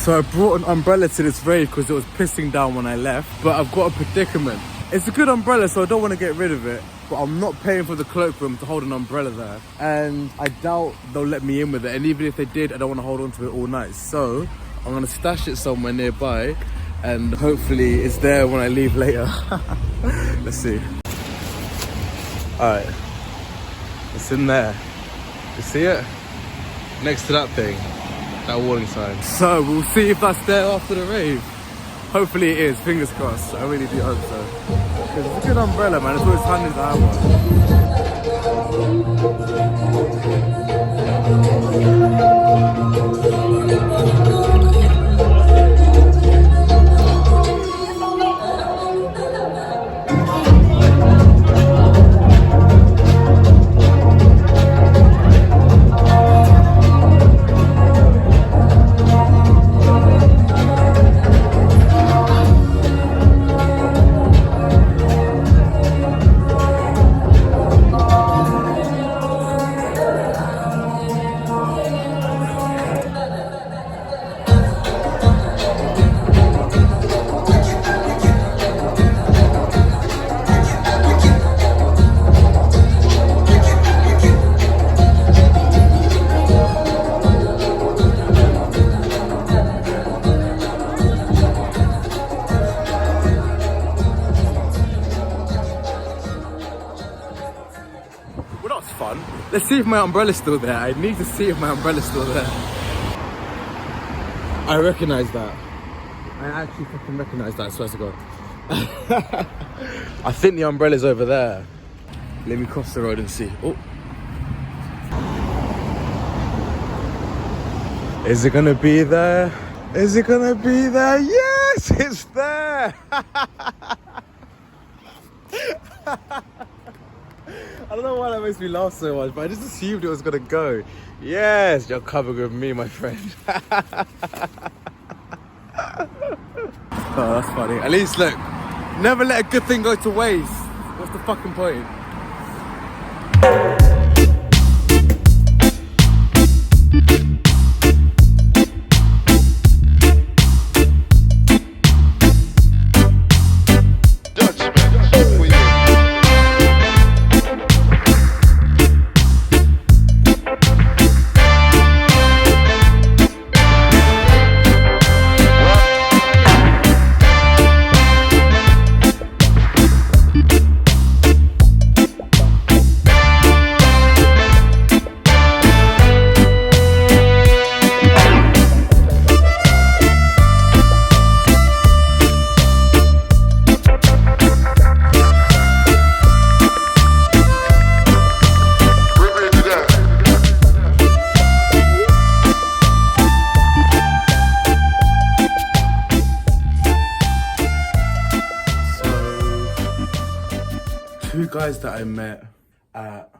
So I brought an umbrella to this rave because it was pissing down when I left, but I've got a predicament. It's a good umbrella, so I don't want to get rid of it, but I'm not paying for the cloakroom to hold an umbrella there. And I doubt they'll let me in with it. And even if they did, I don't want to hold on to it all night. So I'm going to stash it somewhere nearby and hopefully it's there when I leave later. Let's see. All right, it's in there. You see it? Next to that thing, that warning sign. So we'll see if that's there after the rave. Hopefully it is, fingers crossed. I really do hope so. Because it's a good umbrella, man. It's always handy to have fun. Let's see if my umbrella's still there. I need to see if my umbrella's still there. I recognize that. I actually fucking recognize that, I swear to God. I think the umbrella's over there. Let me cross the road and see. Oh. Is it gonna be there? Is it gonna be there? Yes, it's there! I don't know why that makes me laugh so much, but I just assumed it was gonna go. Yes, you're covered with me, my friend. Oh, that's funny. At least, look, never let a good thing go to waste. What's the fucking point? Two guys that I met at,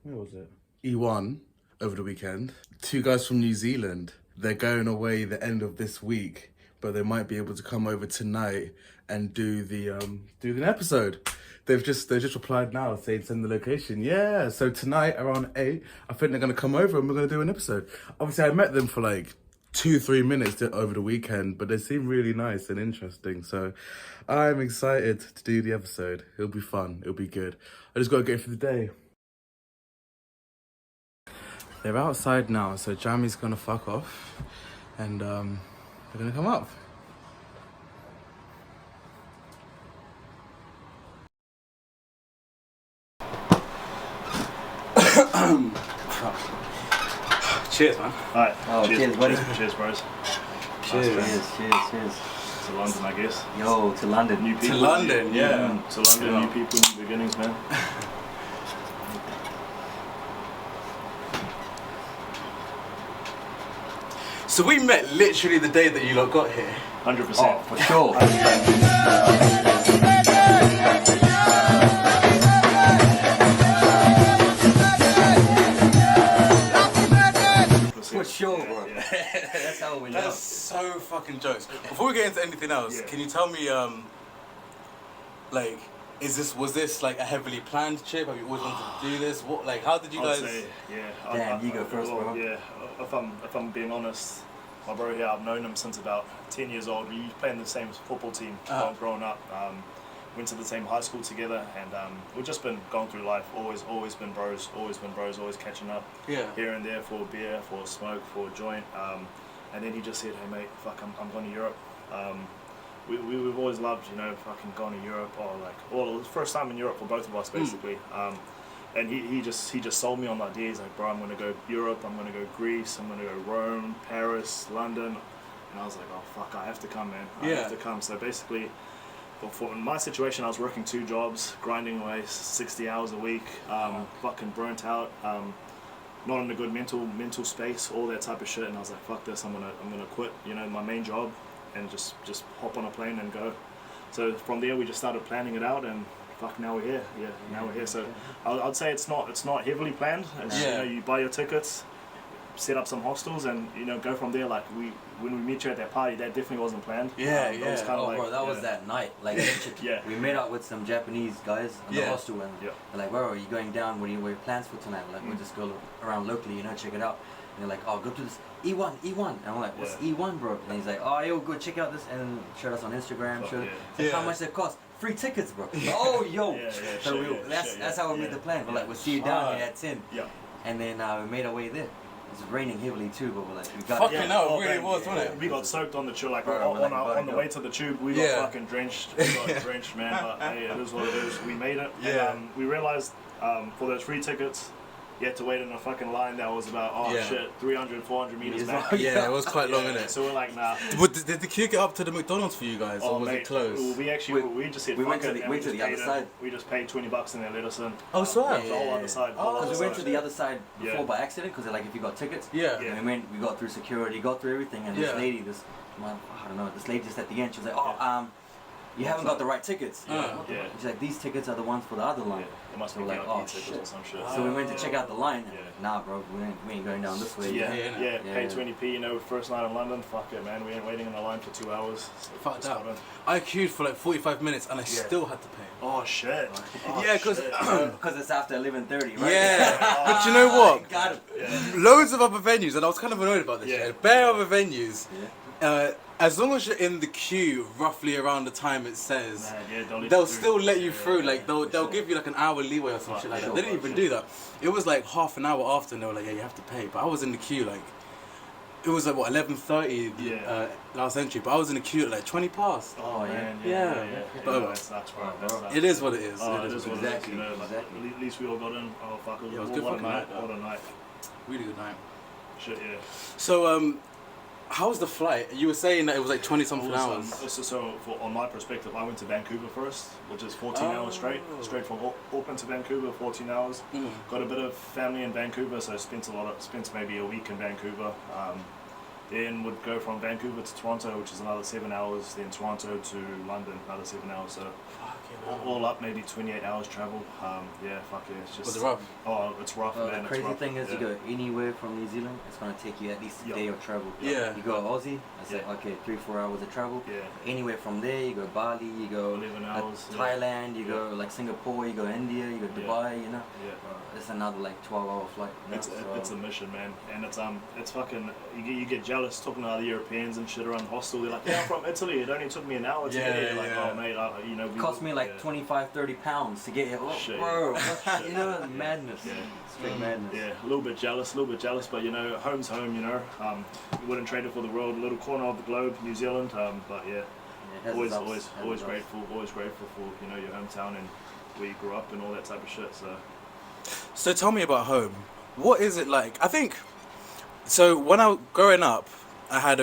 where was it? E1 over the weekend. Two guys from New Zealand. They're going away the end of this week, but they might be able to come over tonight and do the episode. They just replied now saying send the location. Yeah, so tonight around 8, I think they're gonna come over and we're gonna do an episode. Obviously I met them for like 2-3 minutes over the weekend, but they seem really nice and interesting, so I'm excited to do the episode. It'll be fun, it'll be good. I just gotta get through the day. They're outside now, so Jamie's gonna fuck off and they're gonna come up. Cheers, man. Alright. Oh, cheers, buddy. Cheers, bros. Cheers. Cheers. To London, I guess. Yo, to London. New people. To London, yeah. To London, Yeah. new people, new beginnings, man. So we met literally the day that you lot got here. 100%. Oh, for sure. For sure, bro. Yeah. That's how we know. That's so fucking jokes. Before we get into anything else, can you tell me, like, was this like a heavily planned trip? Have you always wanted to do this? How did you guys? I'd say, yeah. Damn, you go first, bro. Yeah, if I'm being honest, My bro here, I've known him since about 10 years old. We played in the same football team growing up. Went to the same high school together, and we've just been going through life. Always been bros. Always catching up here and there for a beer, for a smoke, for a joint. And then he just said, "Hey mate, fuck, I'm going to Europe." We've always loved, you know, fucking going to Europe, or like, first time in Europe for both of us basically. And he just sold me on the idea. He's like, "Bro, I'm gonna go Europe. I'm gonna go Greece. I'm gonna go Rome, Paris, London." And I was like, "Oh fuck, I have to come, man. I have to come." So basically, for in my situation, I was working 2 jobs, grinding away 60 hours a week, fucking burnt out, not in a good mental space, all that type of shit. And I was like, "Fuck this, I'm gonna quit, you know, my main job, and just hop on a plane and go." So from there, we just started planning it out, and fuck, now we're here. Yeah, now we're here. So I'd say it's not heavily planned. It's, you know, you buy your tickets, set up some hostels, and you know, go from there. Like when we met you at that party, that definitely wasn't planned. That was kind of bro, that was that night. Like, we met up with some Japanese guys in the hostel, and they're like, "Where are you going down? What are your plans for tonight?" Like, we'll just go around locally, you know, check it out. And they're like, "Oh, go to this E1. And I'm like, "What's E1, bro?" And he's like, "Oh, yo, go check out this," and showed us on Instagram. Like, how much it cost? Free tickets, bro. Oh, yo. That's how we made the plan. We're like, "We'll see you down here at 10. And then we made our way there. It was raining heavily too, but we're like, we got fucking hell, it really was, wasn't it? We got soaked on the tube, like on the way to the tube. We got fucking drenched. We got drenched, man. But hey, it is what it is. We made it. And we realized for those free tickets, you had to wait in a fucking line that was about 300, 400 meters back. Yeah, it was quite long, innit? So we're like, nah. But did the queue get up to the McDonald's for you guys, or was it closed? Well, we just said we went to the other side. We just paid $20 and they let us in. Oh, sorry. The whole other side. Because we went to the other side before by accident, because like if you got tickets. And we got through security, got through everything, and this lady, this lady just at the end, she was like, "Oh, you haven't got the right tickets." She's like, "These tickets are the ones for the other line." It must be like, "Oh shit" or some shit. So we went to check out the line. Nah, bro, we ain't going down this way. Pay 20p, you know, first night in London. Fuck it, man. We ain't waiting in the line for 2 hours. So fuck that. I queued for like 45 minutes and I still had to pay. Oh shit. Because it's after 11:30, right? Yeah. But you know what? Got it. Loads of other venues, and I was kind of annoyed about this shit. Bare other venues. As long as you're in the queue roughly around the time it says, they'll still let you through. Like they'll give you like an hour leeway or some shit like that. They didn't even do that. It was like half an hour after, and they were like, "Yeah, you have to pay." But I was in the queue like, it was like what 11:30 last entry, but I was in the queue at like 20 past. Oh man, But that sucks, bro. it is what it is. It is what it is. You know, like, at least we all got in. Oh fuck, it was a good fucking night. What a night. Really good night. Shit, yeah. So how was the flight? You were saying that it was like 20-something hours. So on my perspective, I went to Vancouver first, which is 14 hours straight from Auckland to Vancouver, 14 hours. Got a bit of family in Vancouver, so spent maybe a week in Vancouver. Then would go from Vancouver to Toronto, which is another 7 hours. Then Toronto to London, another 7 hours. So all up, maybe 28 hours travel. It's just. Was it rough? Oh, it's rough, man. The crazy thing is, you go anywhere from New Zealand, it's gonna take you at least a day of travel. You go Aussie, it's like, okay, 3-4 hours of travel. Anywhere from there, you go Bali, you go 11 hours, Thailand, you go like Singapore, you go India, you go Dubai, you know. It's another like 12-hour flight. It's a mission, man, and it's fucking. You get jealous talking to other Europeans and shit around the hostel. They're like, "Yeah, I'm from Italy. It only took me an hour to get here." Like, "Oh mate, you know." It cost me like 25-30 pounds to get here. Bro, you know, madness. Straight madness. Yeah, a little bit jealous, but you know, home's home. You know, we wouldn't trade it for the world. A little corner of the globe, New Zealand. But always grateful for, you know, your hometown and where you grew up and all that type of shit. So tell me about home. What is it like? I think so. When I was growing up, I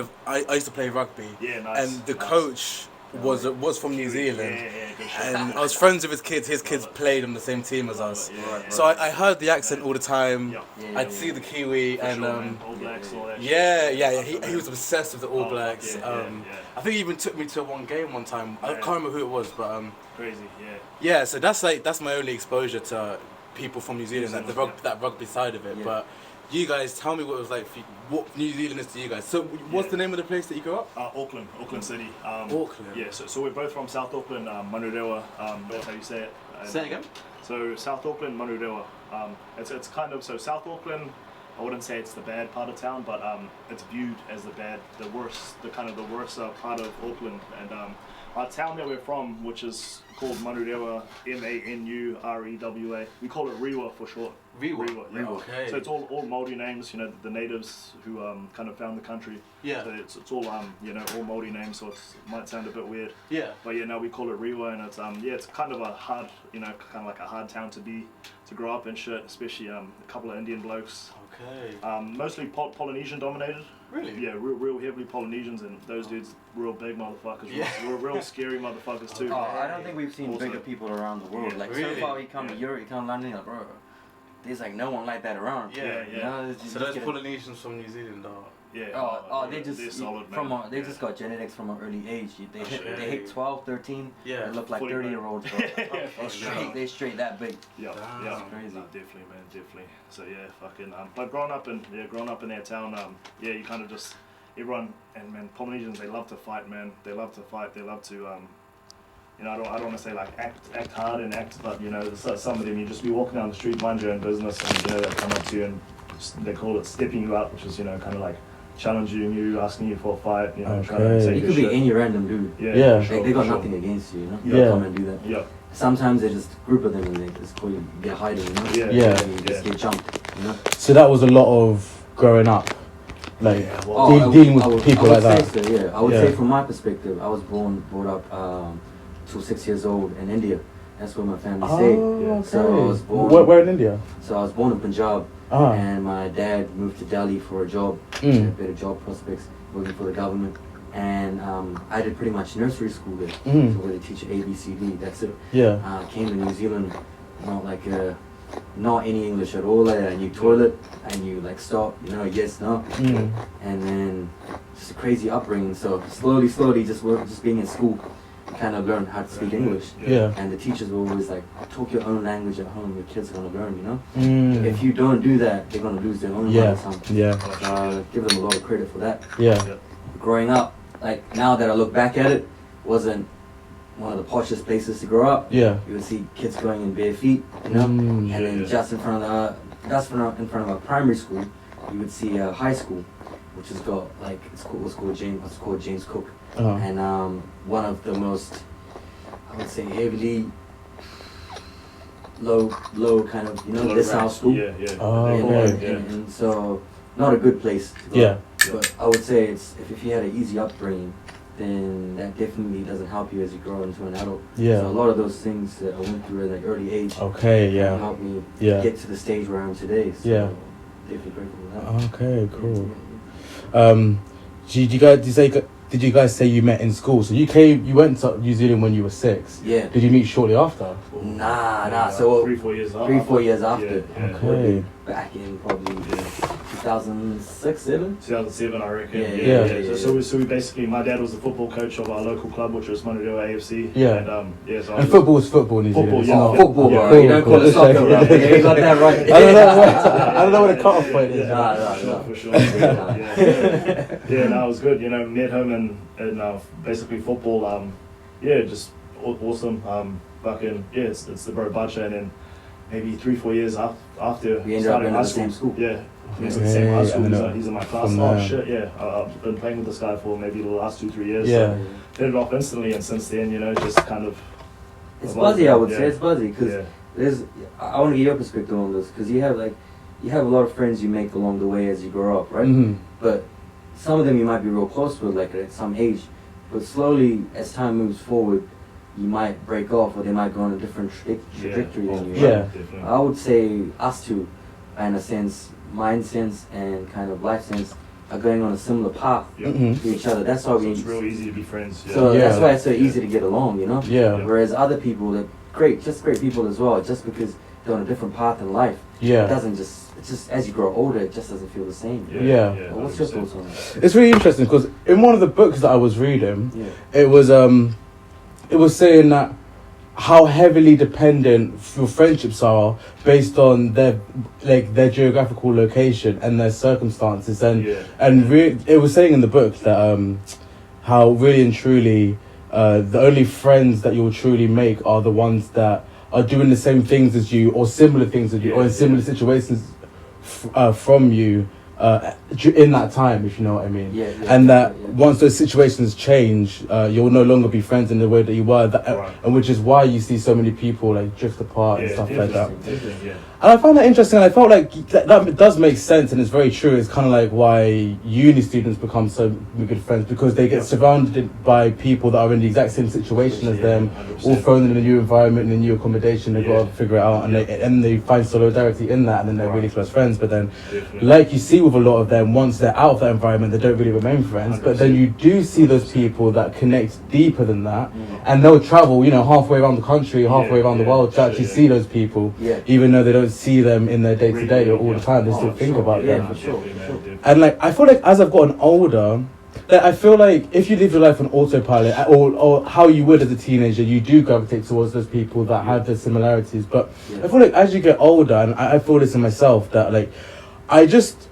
used to play rugby. And the coach was from New Zealand, and I was friends with his kids. His kids played on the same team as us, so I heard the accent all the time. I'd see the Kiwi and All Blacks, all that shit. He was obsessed with the All Blacks. I think he even took me to one game one time. I can't remember who it was, but crazy, so that's my only exposure to people from New Zealand, like that rugby side of it. But you guys, tell me what it was like for you, what New Zealand is to you guys. So what's the name of the place that you grew up? Auckland City. Auckland. Yeah, so we're both from South Auckland, Manurewa. That's how you say it. Say it again. So South Auckland, Manurewa. It's kind of, so South Auckland I wouldn't say it's the bad part of town, but it's viewed as the worst part of Auckland. And our town that we're from, which is called Manurewa, Manurewa. We call it Rewa for short. Rewa. Yeah. Okay. So it's all Māori names, you know, the natives who kind of found the country. Yeah. So it's all you know, all Māori names, so it might sound a bit weird. Yeah. But yeah, no, we call it Rewa, and it's it's kind of a hard, you know, kind of like a hard town to grow up in shit, especially a couple of Indian blokes. Okay. Mostly Polynesian dominated. Really? Yeah, real heavily Polynesians, and those dudes real big motherfuckers. Yeah. Real scary motherfuckers too. Oh, I don't think we've seen Also, bigger people around the world. Yeah. Like Really? so far, we come to Europe, you come to London, like, bro, there's like no one like that around. Yeah. You know, it's just- So just those get Polynesians from New Zealand are. Yeah. they just they're solid, from man. they just got genetics from an early age. They hit 12, 13. Yeah. They look like Fully 30-year-olds, bro. Yeah. They straight that big. Yeah, Damn. yeah, That's crazy. No, definitely, man, definitely. So yeah, fucking. But growing up in that town, yeah, you kind of just everyone and man, Polynesians, they love to fight, man. They love to fight. They love to you know, I don't want to say like act hard and act, but you know, some of them you just be walking down the street, mind your own business, and you know they come up to you and they call it stepping you out, which is, you know, kind of like challenging you, asking you for a fight, you know, trying to Okay. take You your could be shit. any random dude. Yeah. for sure, They got for sure. nothing against you, you know. Yeah. They'll come and do that. Yeah, Sometimes they just group of them and they just call you get hiding, you know. yeah, Yeah. And you just get jumped, you know. So that was a lot of growing up, like Yeah, well, dealing with people like I that. would say so, yeah. I would Yeah. say from my perspective, I was brought up till 6 years old in India. That's where my family stayed. Oh, okay. So I was born. Where in India? So I was born in Punjab, Ah. and my dad moved to Delhi for a job, better job prospects, working for the government. And I did pretty much nursery school there, so where they teach you A, B, C, D. That's it. Yeah. Came to New Zealand, not any English at all. Like I knew toilet, I knew like stop, you know, yes, no, and then just a crazy upbringing. So slowly, just being in school, you kind of learn how to speak English. Yeah. And the teachers were always like, talk your own language at home. Your kids are gonna learn, you know. If you don't do that, they're gonna lose their own mother tongue. Yeah. Give them a lot of credit for that. Yeah. Growing up, like now that I look back at it, wasn't one of the poshest places to grow up. Yeah. You would see kids going in bare feet, you know, and then just in front of a primary school, you would see a high school, which has got like it's called James Cook, and one of the most, I would say, heavily low kind of, you know, this house school. Yeah. Oh, And so not a good place to go. Yeah. But I would say it's if you had an easy upbringing, then that definitely doesn't help you as you grow into an adult. Yeah. So a lot of those things that I went through at an early age Okay. Yeah. helped me Yeah. get to the stage where I am today. So Yeah. definitely grateful for that. Okay. Cool. Did you guys say you met in school? So you went to New Zealand when you were 6. Yeah. Did you meet shortly after? Nah. So 3-4 years after. 3-4 years after. Yeah. Okay. Back in probably 2006, 7. 2007, I reckon. Yeah. So we basically, my dad was the football coach of our local club, which was Manurewa AFC. Yeah. And so I And was- football is football in New Football, Zealand. yeah. It's not- Football, Yeah. bro. You don't call it soccer, bro. Yeah. Yeah, you got that right. I don't know where the cutoff point is. Nah. For sure. Yeah, no, it was good. You know, met him and basically football. Just awesome. It's the bro Baadshah, and then maybe 3-4 years after We ended up starting in high the school. same school. Yeah. He's in the same high Okay, school. and He's in my class. from Oh there. shit, yeah. I've been playing with this guy for maybe the last 2-3 years. Yeah. So hit it off instantly, and since then, you know, just kind of. It's buzzy, I would say. Yeah. It's buzzy because I want to get your perspective on this because you have a lot of friends you make along the way as you grow up, right? Mm-hmm. But some of them you might be real close with, like at some age. But slowly, as time moves forward, you might break off, or they might go on a different trajectory than you. Yeah. Definitely. I would say us two, in a sense, mind sense and kind of life sense, are going on a similar path Yeah. Mhm. to each other. That's why So we. it's real easy to be friends. Yeah. So that's Yeah. why it's so easy to get along, you know. Yeah. Whereas other people, that great people as well, just because they're on a different path in life, it Yeah. doesn't just. It's just as you grow older, it just doesn't feel the same. Yeah. But what's your 100%. thoughts on that? It's really interesting because in one of the books that I was reading, Yeah. it was saying that how heavily dependent your friendships are based on their geographical location and their circumstances, and it was saying in the book that how really and truly the only friends that you'll truly make are the ones that are doing the same things as you or similar things as you or in similar situations from you in that time, if you know what I mean. And that once those situations change, you'll no longer be friends in the way that you were, and which is why you see so many people like drift apart and stuff like that. And I found that interesting. I felt like that does make sense, and it's very true. It's kind of like why uni students become so good friends, because they get surrounded by people that are in the exact same situation as them, 100%. All thrown in a new environment, in a new accommodation. They've got to figure it out, and they find solidarity in that, and then they're really close friends. But then, like you see with a lot of them, once they're out of that environment, they don't really remain friends. 100%. But then you do see those people that connect deeper than that, and they'll travel, halfway around the country, halfway around the world to actually see those people, even though they don't see them in their day-to-day or all the time. They still think about them. And like, I feel like as I've gotten older, like, I feel like if you live your life on autopilot, or how you would as a teenager, you do gravitate towards those people that have the similarities. But I feel like as you get older, and I feel this in myself, that like I just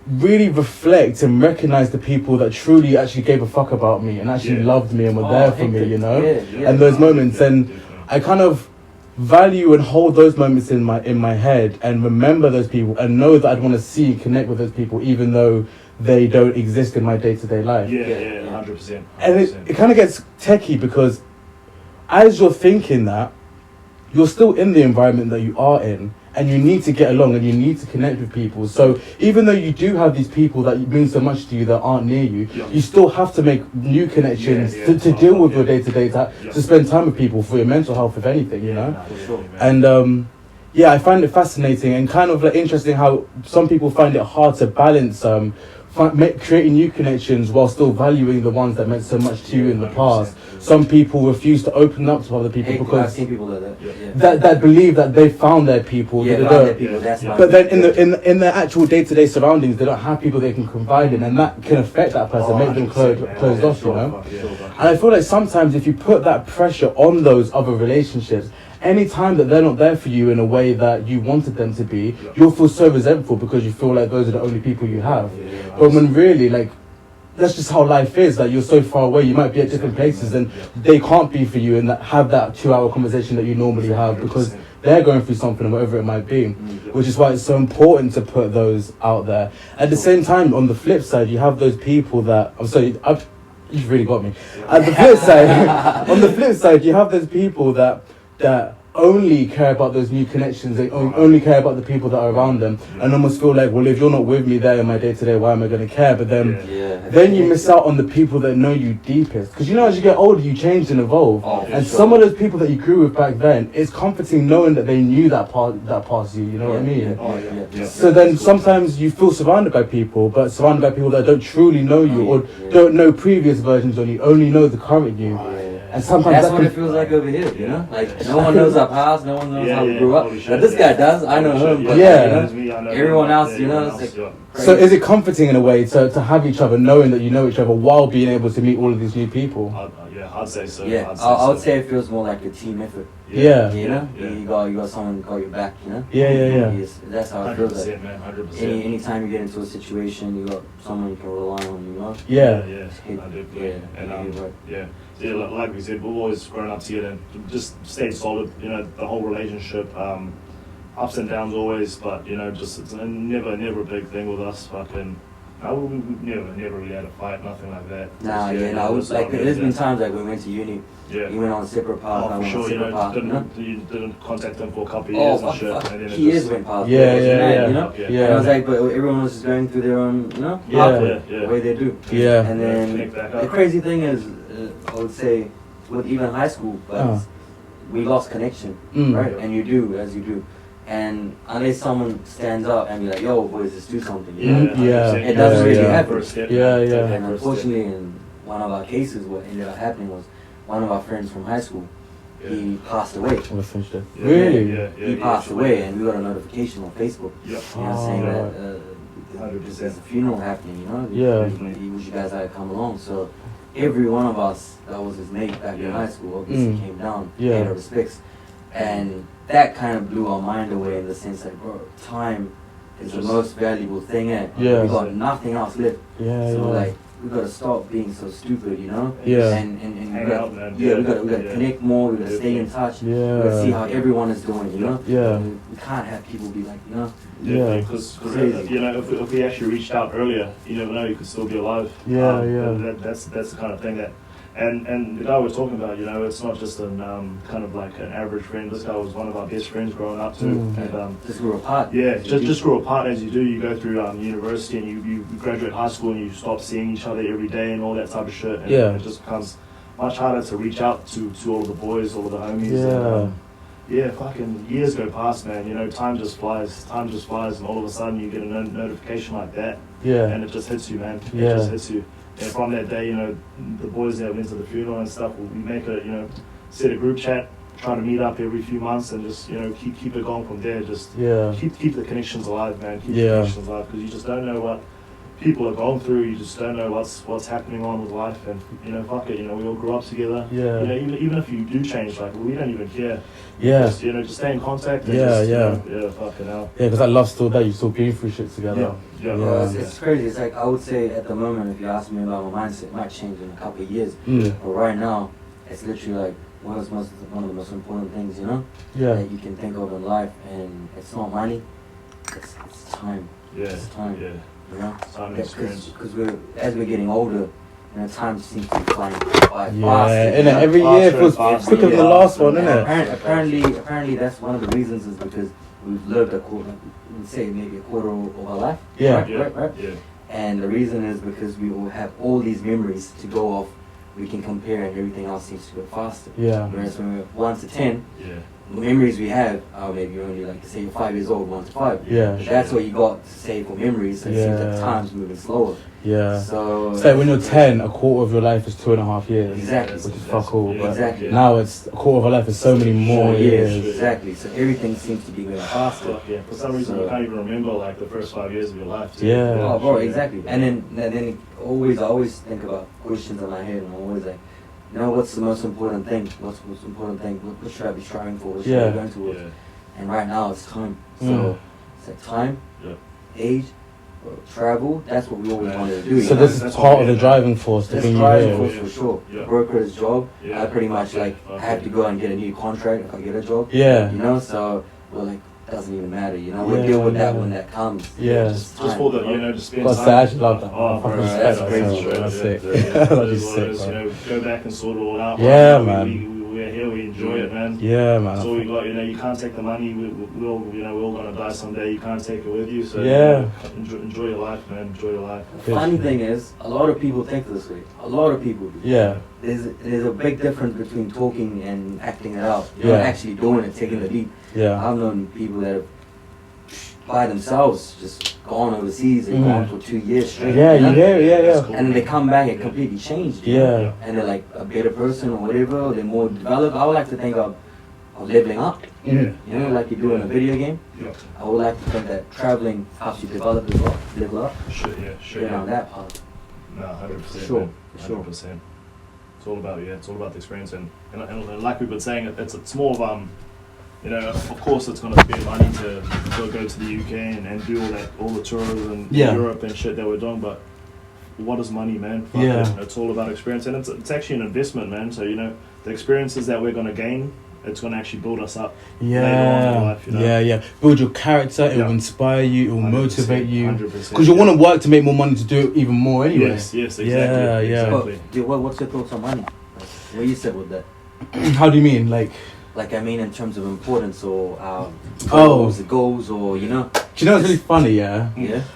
really reflect and recognize the people that truly actually gave a fuck about me and actually loved me and were there for me, and those moments. And I kind of value and hold those moments in my head and remember those people and know that I'd want to see and connect with those people, even though they don't exist in my day-to-day life. 100%. And it kind of gets techie, because as you're thinking that, you're still in the environment that you are in, and you need to get along and you need to connect with people. So even though you do have these people that mean so much to you that aren't near you, you still have to make new connections to deal with your day-to-day, to spend time with people for your mental health, if anything, And I find it fascinating and kind of like interesting how some people find it hard to balance creating new connections while still valuing the ones that meant so much to you in the past. Some people refuse to open up to other people because I've seen people that believe that they found their people. But then in their actual day-to-day surroundings, they don't have people they can confide in, and that can affect that person, make them closed off, And I feel like sometimes if you put that pressure on those other relationships, any time that they're not there for you in a way that you wanted them to be, you'll feel so resentful because you feel like those are the only people you have. But when really, like, that's just how life is. Like, you're so far away, you might be at different places and they can't be for you and have that 2-hour conversation that you normally have because they're going through something, whatever it might be. Which is why it's so important to put those out there. At the same time, on the flip side, you have those people that, you've really got me. At the flip side, on the flip side, you have those people that only care about those new connections, they only care about the people that are around them, and almost feel like, well, if you're not with me there in my day-to-day, why am I going to care? But then you miss out on the people that know you deepest, because as you get older, you change and evolve, and some of those people that you grew with back then, it's comforting knowing that they knew that past you, what I mean? So then sometimes you feel surrounded by people, but surrounded by people that don't truly know you, or don't know previous versions of you, only know the current you. And sometimes that's what it feels like over here, Like, no one knows our past, no one knows how we grew up. But this guy does, I know him, but everyone else, it's like... So is it comforting in a way to have each other, knowing that you know each other while being able to meet all of these new people? I'd say so. I would say it feels more like a team effort. You got someone got your back, That's how it feels like. 100%. Anytime you get into a situation, you got someone you can rely on, Like we said, we've always grown up together and just stayed solid, the whole relationship, ups and downs always, but just it's never a big thing with us. Fucking, we never really had a fight, nothing like that. It was like there's been times like we went to uni. You went on a separate path. For sure, you didn't contact them for a couple of years and shit. And then years went past. And I was like, but everyone was just going through their own, pathway, the way they do. And then the crazy thing is, I would say, with even high school, but we lost connection, right? And you do, as you do. And unless someone stands up and be like, yo, boys, let's do something. It doesn't really happen. And unfortunately, in one of our cases, what ended up happening was one of our friends from high school, he passed away. Really? He passed away, and we got a notification on Facebook saying that there's a funeral happening, He wish you guys had come along. So every one of us that was his mate back in high school obviously came down, paid our respects. And that kind of blew our mind away in the sense that, bro, time is the most valuable thing, we got nothing else left. So like, we gotta stop being so stupid, you know. Yeah. And Hang we gotta, out, man. we gotta connect more. We gotta stay in touch. We gotta see how everyone is doing, you know. Yeah. We can't have people be like, you know. Yeah. Because you know, if we actually reached out earlier, you never know, you could still be alive. Yeah. That's the kind of thing that. And the guy we're talking about, you know, it's not just an kind of like an average friend. This guy was one of our best friends growing up too. And just grew apart. yeah, just grew apart as you do. You go through university and you graduate high school and you stop seeing each other every day and all that type of shit. And it just becomes much harder to reach out to all the boys, all the homies. And, fucking years go past, man. You know, time just flies, and all of a sudden you get a notification like that, and it just hits you, man. It just hits you. And from that day, you know, the boys that went to the funeral and stuff, we make set a group chat, try to meet up every few months, and just, you know, keep it going from there. Just keep the connections alive, man. Keep the connections alive, because you just don't know what people are going through. You just don't know what's happening on with life, and you know, fuck it. You know, we all grew up together. Yeah. You know, even if you do change, like we don't even care. Yeah. Just, you know, just stay in contact. And fucking hell. Yeah, because that love's still there. You still been through shit together. It's crazy. It's like, I would say at the moment, if you ask me about my mindset, it might change in a couple of years. But right now, it's literally like one of the most important things, you know, that you can think of in life, and it's not money, it's time. It's time. Yeah. You know, time and experience. Because as we're getting older, you know, time seems to be flying by faster. And every year it feels quicker than the last one, isn't it? Apparently, that's one of the reasons is because we've lived maybe a quarter of our life. Yeah. Right. Yeah. And the reason is because we all have all these memories to go off. We can compare, and everything else seems to go faster. Yeah. Whereas when we're 1 to 10, the memories we have are maybe only like, say you're 5 years old, 1 to 5. Yeah. But that's what you got to say for memories. So it seems like time's moving slower. Yeah. So when you're 10, a quarter of your life is 2.5 years. Exactly. Which is fuck all. But exactly. now it's a quarter of our life is so many more years. Exactly. So everything seems to be going faster. Yeah. For some reason, you can't even remember like the first 5 years of your life. Too. Yeah. Oh, bro, exactly. And then I always think about questions in my head, and I'm always like, you know, what's the most important thing? What's the most important thing? What should I be striving for? What should I be going towards? And right now it's time. So it's like time, age, travel. That's what we always wanted to do. So this is part of the driving force to bring you here. Driving force for sure. The broker's job. I pretty much I have to go and get a new contract if I get a job. Yeah. You know, so we're like, doesn't even matter, you know. We'll deal with that when that comes. Yeah. Just for the, you know, just spend time. I actually love that. Oh, bro, that's crazy. That's sick. You know, go back and sort it all out. Yeah, man. We're here. We enjoy it, man. Yeah, man. That's all we got. You know, you can't take the money. We're all gonna die someday. You can't take it with you. So enjoy your life, man. Enjoy your life. The funny thing is, a lot of people think this way. A lot of people do. Yeah. There's a big difference between talking and acting it out. You know, actually doing it, taking the leap. Yeah. I've known people that have by themselves just gone overseas and gone for 2 years straight. Yeah, you hear it, yeah. Cool. And then they come back and completely changed. You know? And they're like a better person or whatever, or they're more developed. I would like to think of leveling up. Yeah. You know, like you do in a video game. Yeah. I would like to think that traveling helps you develop as well, level up. Sure. On that part. No, 100%. Sure. 100%. It's all about the experience, and like we've been saying, it's more of you know, of course it's going to spend money to go to the UK and do all the tours and Europe and shit that we're doing, but what is money, man? It's all about experience, and it's actually an investment, man. So, you know, the experiences that we're going to gain, it's going to actually build us up later on in life, you know? Build your character, it will inspire you, it will motivate you. 100%. Because you want to work to make more money to do even more anyway. Yes, exactly. Exactly. What's your thoughts on money? What you said with that? How do you mean? Like, I mean, in terms of importance or goals, or, you know. Do you know what's really funny, yeah?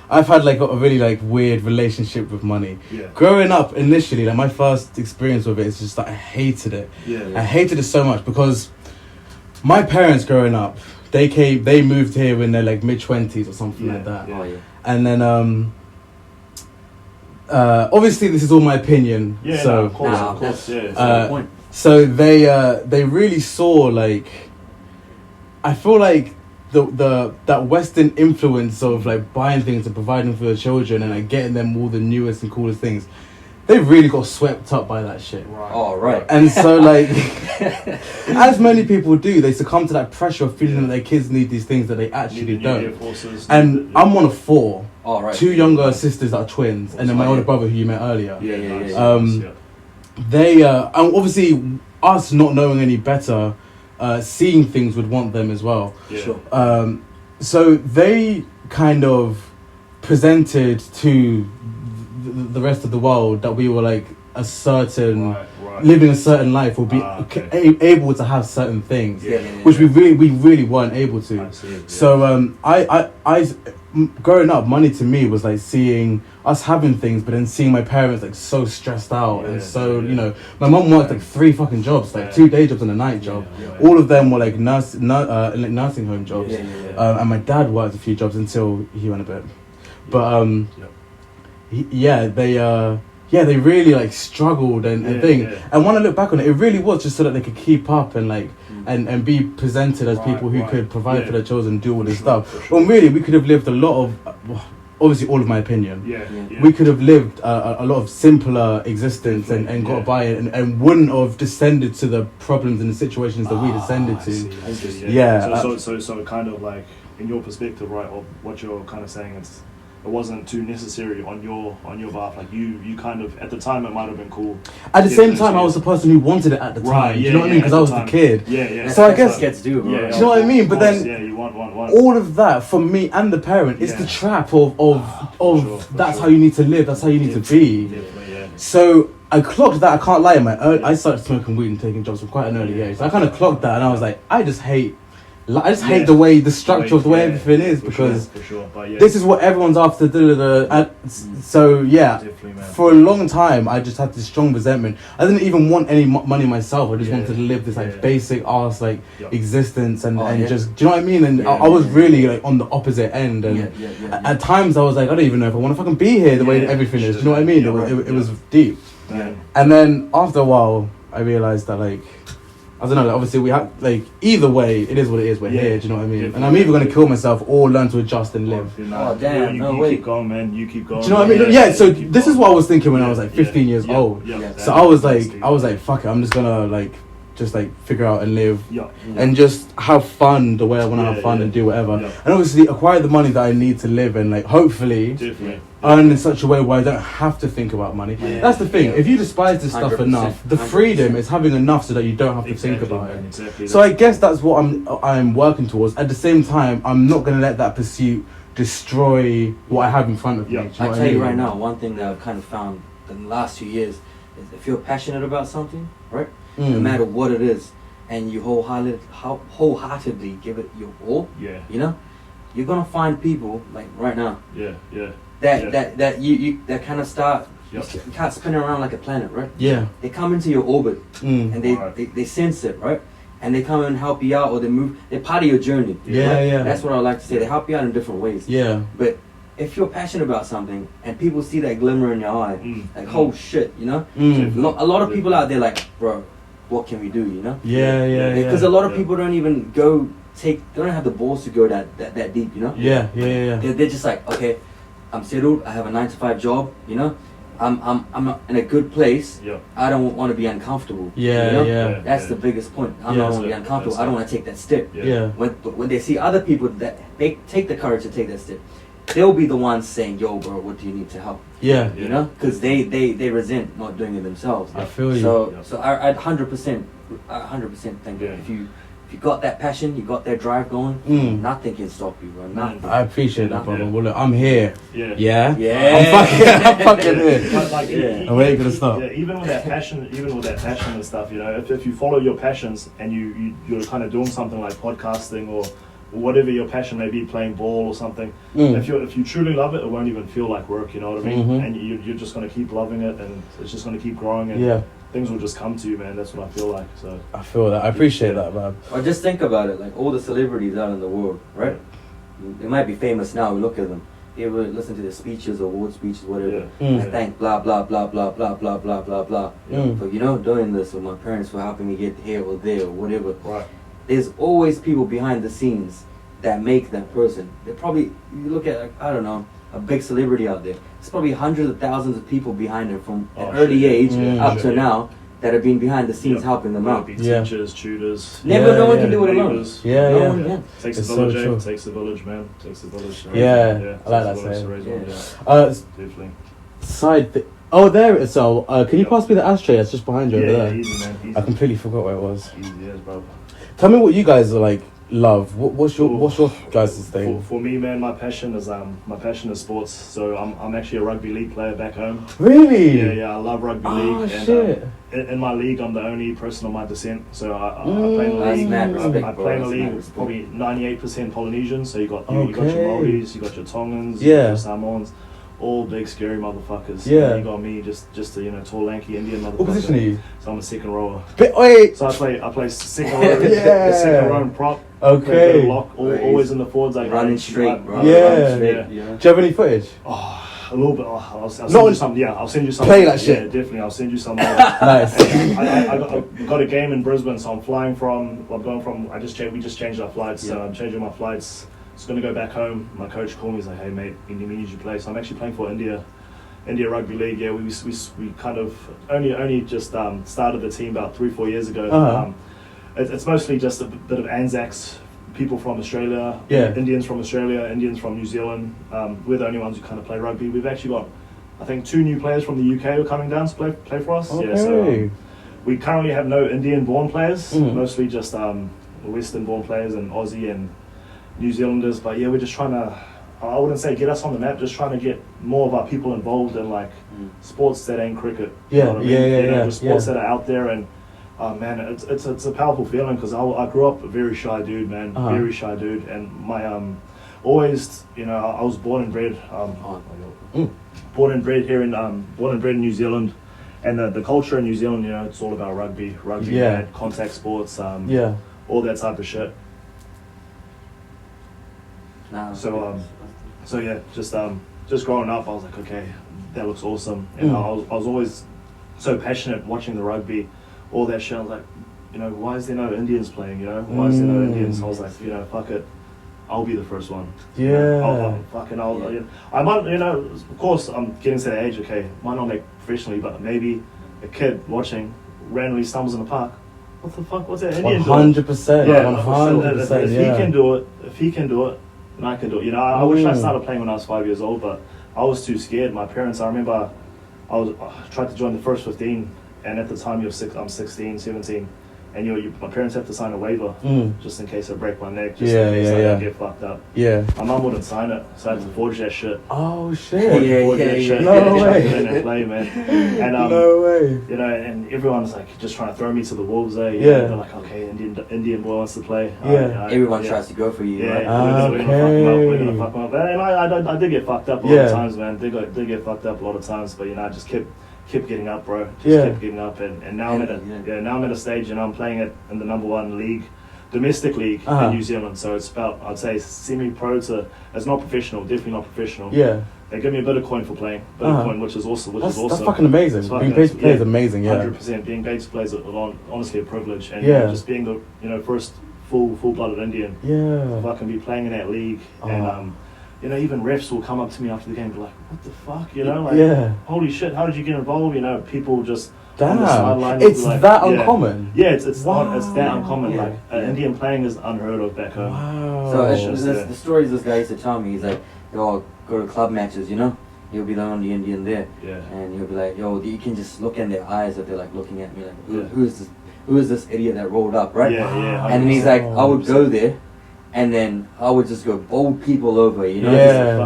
I've had like a really weird relationship with money. Growing up, initially, like my first experience with it is just that I hated it. I hated it so much because my parents growing up, they moved here when they're like mid-20s or something like that. And then obviously this is all my opinion. Of course. So they really saw I feel like that Western influence of buying things and providing for their children and getting them all the newest and coolest things. They really got swept up by that shit. Right. And so as many people do, they succumb to that pressure of feeling that their kids need these things that they actually don't. And I'm one of 4. Oh, right. 2 younger sisters that are twins, and then my older brother who you met earlier. Yeah. They and obviously us not knowing any better, seeing things would want them as well. Yeah. Sure. So they kind of presented to the rest of the world that we were like a certain living a certain life, or be able to have certain things, which we really weren't able to. So I growing up, money to me was like seeing us having things, but then seeing my parents like so stressed out and so you know, my mum worked like 3 fucking jobs, like 2 day jobs and a night job. All of them were like nursing home jobs. And my dad worked a few jobs until he went a bit. But they really like struggled and thing. And when I look back on it, it really was just so that they could keep up and like and be presented as people who could provide for their children, do all this stuff. Well, really, we could have lived a lot of, obviously, all of my opinion. We could have lived a lot of simpler existence and got by it and wouldn't have descended to the problems and the situations that we descended to. So kind of like in your perspective, right, of what you're kind of saying, it wasn't too necessary on your behalf. Like you kind of at the time it might have been cool. At the same time, I was the person who wanted it at the time. Do you know what I mean? Because I was the kid. So I guess kids do. Do you know what I mean? But then you want. All of that from me and the parent. It's the trap of that's how you need to live. That's how you need to be. So I clocked that. I can't lie. I started smoking weed and taking jobs from quite an early age. So I kind of clocked that, and I was like, I just hate hate the structure of the way everything is, because this is what everyone's after. So for a long time I just had this strong resentment. I didn't even want any money myself. I just wanted to live this like basic ass like existence and just, do you know what I mean? And I was really like on the opposite end, and at times I was like, I don't even know if I want to fucking be here the way everything is. Do you know what I mean? It was deep. And then after a while I realized that like, I don't know, like, obviously we have, like, either way, it is what it is, we're here, do you know what I mean? And I'm either going to kill myself or learn to adjust and live. You keep going, man, you keep going. Do you know what I mean? So this is what I was thinking when I was like 15 years old. So I was like, fuck it, I'm just going to like, figure out and live and just have fun the way I want to have fun and do whatever. And obviously acquire the money that I need to live and like, hopefully earn in such a way where I don't have to think about money. That's the thing. If you despise this stuff enough, the freedom is having enough so that you don't have to think about it. So I guess that's what I'm working towards. At the same time, I'm not going to let that pursuit destroy what I have in front of me. I tell you right now, one thing that I've kind of found in the last 2 years is if you're passionate about something, right? No matter what it is, and you wholeheartedly give it your all, you know, you're gonna find people like right now, that you kind of start, you can't spin around like a planet, right? They come into your orbit and they sense it, right? And they come and help you out, or they're part of your journey. That's what I like to say. They help you out in different ways. But if you're passionate about something and people see that glimmer in your eye, like, oh shit, you know, a lot of people out there like, bro, what can we do, you know? Because a lot of people don't even they don't have the balls to go that deep, you know? They're just like, okay, I'm settled, I have a 9-to-5 job, you know? I'm in a good place. I don't want to be uncomfortable. You know? That's the biggest point. I don't want to be uncomfortable. I don't want to take that step. When they see other people that they take the courage to take that step, they'll be the ones saying, yo bro, what do you need to help? You know, because they resent not doing it themselves. I feel you. So I 100% think if you got that passion, you got that drive going, nothing can stop you, bro. Nothing. I appreciate that, brother. Well, look, I'm here. I'm fucking here. And where you gonna stop? Even with that passion and stuff, you know, if you follow your passions and you're kind of doing something like podcasting or whatever your passion may be, playing ball or something, if you truly love it, it won't even feel like work, you know what I mean? And you're just going to keep loving it, and it's just going to keep growing, and things will just come to you, man. That's what I feel like. So I feel that. I appreciate that, man. Or just think about it, like all the celebrities out in the world, right? They might be famous now, we look at them, they would listen to their speeches, award speeches, whatever. I thank blah blah blah blah blah blah blah blah blah for, you know, doing this, or my parents for helping me get here or there or whatever. There's always people behind the scenes that make that person. They probably, you look at, like, I don't know, a big celebrity out there, there's probably hundreds of thousands of people behind them from an early age up to now that have been behind the scenes helping them out. Teachers, tutors. No one can do it alone. No one can. Takes the village, eh? Takes the village, man. Takes the village. Yeah, I like that saying. Definitely. Oh, there it is. So, can you pass me the ashtray that's just behind you over there? Yeah, easy, man. Easy. I completely forgot where it was. Easy, yes, bro. Tell me what you guys are like. Love. What's your guys' thing? For me, man, my passion is sports. So I'm actually a rugby league player back home. Really? Yeah, I love rugby league. Shit. And in my league, I'm the only person of my descent. So I play in the league. I play in the league with probably 98% Polynesian. So you got your Maoris, you got your Tongans, you got your Samoans. All big scary motherfuckers. Yeah. And you got me, just a tall lanky Indian motherfucker. What position are you? So I'm a second rower. Wait. So I play second row. Second row and prop. Okay. Lock, always in the forwards. Like running straight, bro. Yeah. Do you have any footage? A little bit. I'll send you some. Yeah, I'll send you some. Play that shit. Yeah, definitely. I'll send you some. Nice. I got a game in Brisbane, so I'm flying from. I'm going from. We just changed our flights. So I'm changing my flights. Just gonna go back home. My coach called me. He's like, "Hey mate, we need you to play." So I'm actually playing for India Rugby League. Yeah, we kind of only just started the team about 3-4 years ago. It's mostly just a bit of Anzacs, people from Australia, Indians from Australia, Indians from New Zealand. We're the only ones who kind of play rugby. We've actually got, I think, 2 new players from the UK who are coming down to play for us. Okay. Yeah, so we currently have no Indian-born players, mostly just Western-born players and Aussie and New Zealanders. But yeah, we're just trying to, I wouldn't say get us on the map, just trying to get more of our people involved in like sports that ain't cricket. Just sports that are out there. And man, it's a powerful feeling because I grew up a very shy dude, man. Very shy dude. And my always, I was born and bred here in born and bred in New Zealand. And the culture in New Zealand, it's all about rugby, contact sports, all that type of shit. So yeah, just growing up, I was like, okay, that looks awesome. And I was always so passionate watching the rugby, all that shit. I was like, why is there no Indians playing? Why is there no Indians? I was like, fuck it, I'll be the first one. I might, of course, I'm getting to that age. Okay, might not make professionally, but maybe a kid watching randomly stumbles in the park. What the fuck? What's that Indian doing? 100%. Yeah, 100%. If he can do it, and I can do it. I wish I started playing when I was 5 years old, but I was too scared. My parents, I remember, I tried to join the first 15, and at the time I'm 16, 17, and my parents have to sign a waiver just in case I break my neck, just in case I get fucked up. Yeah. My mum wouldn't sign it, so I had to forge that shit. Oh shit! Forge that shit. No way. And play, man. And no way. And everyone's like just trying to throw me to the wolves. They're like, okay, Indian boy wants to play. Everyone tries to go for you. Yeah. Right? We're gonna fuck them up. And I did get fucked up a lot of times, man. Did get fucked up a lot of times, but I just kept getting up, bro. Kept getting up, and now I'm at a stage, I'm playing it in the number 1 league, domestic league in New Zealand. So it's about, I'd say, semi-pro to, it's not professional, definitely not professional. Yeah. They give me a bit of coin for playing, coin, which is awesome. That's fucking amazing. Being paid to play is amazing. 100%. Being paid to play is honestly a privilege, and just being the first full-blooded Indian. Yeah. If I can be playing in that league, and even refs will come up to me after the game and be like, what the fuck, holy shit, how did you get involved? People just on the sideline. It's like, that uncommon. Yeah, it's that uncommon. Like, Indian playing is unheard of back home. Wow. So the stories this guy used to tell me, he's like, go to club matches, you'll be the only Indian there. Yeah. And you'll be like, you can just look in their eyes that they're like looking at me like, who is this idiot that rolled up, right? Yeah. And then he's like, I would go there, and then I would just go bowl people over,